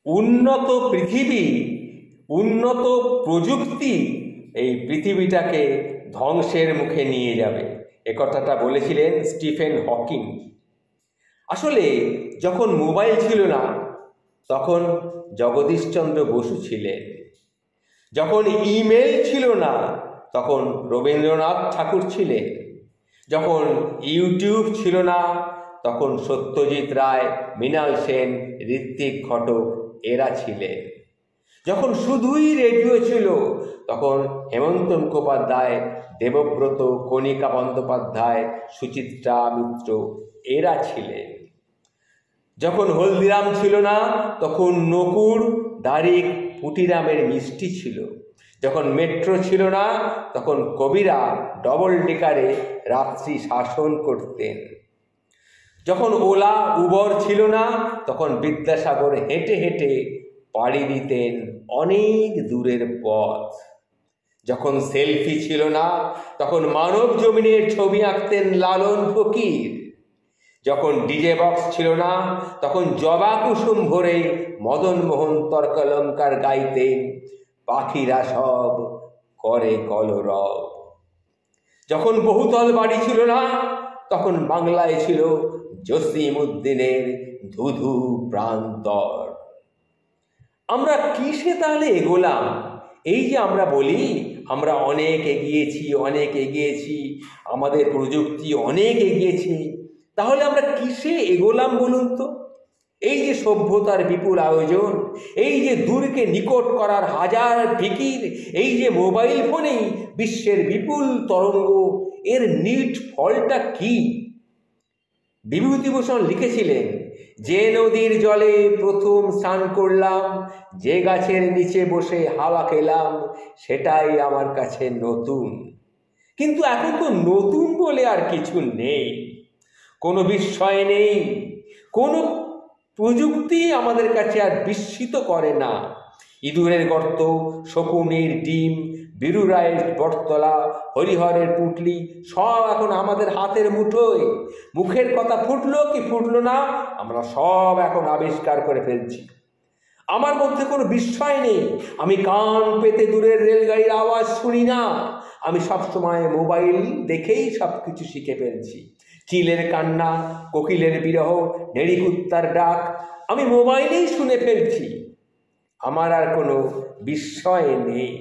উন্নত পৃথিবী, উন্নত প্রযুক্তি এই পৃথিবীটাকে ধ্বংসের মুখে নিয়ে যাবে, এ কথাটা বলেছিলেন স্টিফেন হকিং। আসলে যখন মোবাইল ছিল না তখন জগদীশচন্দ্র বসু ছিলেন, যখন ইমেল ছিল না তখন রবীন্দ্রনাথ ঠাকুর ছিলেন, যখন ইউটিউব ছিল না তখন সত্যজিৎ রায়, মৃণাল সেন, ঋত্বিক ঘটক এরা ছিলেন, যখন শুধুই রেডিও ছিল তখন হেমন্ত মুখোপাধ্যায়, দেবব্রত, কণিকা বন্দ্যোপাধ্যায়, সুচিত্রা মিত্র এরা ছিলেন, যখন হলদিরাম ছিল না তখন নকুড়, দারিক, পুটিরামের মিষ্টি ছিল, যখন মেট্রো ছিল না তখন কবিরা ডবল ডেকারে রাত্রি শাসন করতেন, যখন ওলা উবর ছিল না তখন বিদ্যাসাগর হেঁটে হেঁটে পাড়ি দিতেন অনেক দূরের পথ, যখন সেলফি ছিল না তখন মানব জমিনের ছবি আঁকতেন লালন ফকির, যখন ডিজে বক্স ছিল না তখন জবা কুসুম ভরে মদন মোহন তর্কালঙ্কার গাইতেন পাখিরা সব করে কলরব, যখন বহুতল বাড়ি ছিল না তখন বাংলায় ছিল জসিম উদ্দিনের ধুধু প্রান্তর। আমরা কিসে তাহলে এগোলাম? এই যে আমরা বলি আমরা অনেক এগিয়েছি, অনেক এগিয়েছি, আমাদের প্রযুক্তি অনেক এগিয়েছে, তাহলে আমরা কিসে এগোলাম বলুন তো? এই যে সভ্যতার বিপুল আয়োজন, এই যে দূরকে নিকট করার হাজার ফিকির, এই যে মোবাইল ফোনেই বিশ্বের বিপুল তরঙ্গ, এর নিট ফলটা কি? বিভূতিভূষণ লিখেছিলেন, যে নদীর জলে প্রথম স্নান করলাম, যে গাছের নিচে বসে হাওয়া খেলাম, সেটাই আমার কাছে নতুন। কিন্তু এখন তো নতুন বলে আর কিছু নেই, কোনো বিস্ময় নেই, কোনো প্রযুক্তি আমাদের কাছে আর বিস্মিত করে না। ইঁদুরের গর্ত, শকুনের ডিম, বীরু রায়ের বটতলা, হরিহরের পুঁটলি সব এখন আমাদের হাতের মুঠোয়। মুখের কথা ফুটলো কি ফুটলো না, আমরা সব এখন আবিষ্কার করে ফেলছি। আমার মধ্যে কোনো বিস্ময় নেই, আমি কান পেতে দূরের রেলগাড়ির আওয়াজ শুনি না, আমি সবসময় মোবাইল দেখেই সব কিছু শিখে ফেলছি। চিলের কান্না, কোকিলের বিরহ, নেড়িকুত্তার ডাক আমি মোবাইলেই শুনে ফেলছি। আমার আর কোনো বিস্ময় নেই।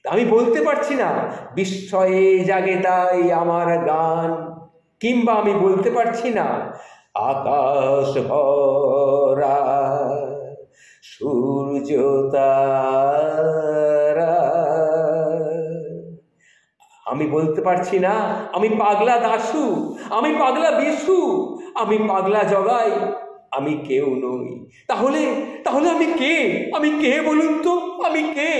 আমি বলতে পারছি না বিস্ময়ে জাগে তাই আমার গান, কিংবা আমি বলতে পারছি না আকাশ ভরা সূর্য তারা, আমি বলতে পারছি না আমি পাগলা দাশু, আমি পাগলা বিশু, আমি পাগলা জগাই, আমি কেউ নই। তাহলে তাহলে আমি কে? আমি কে বলুন তো, আমি কে?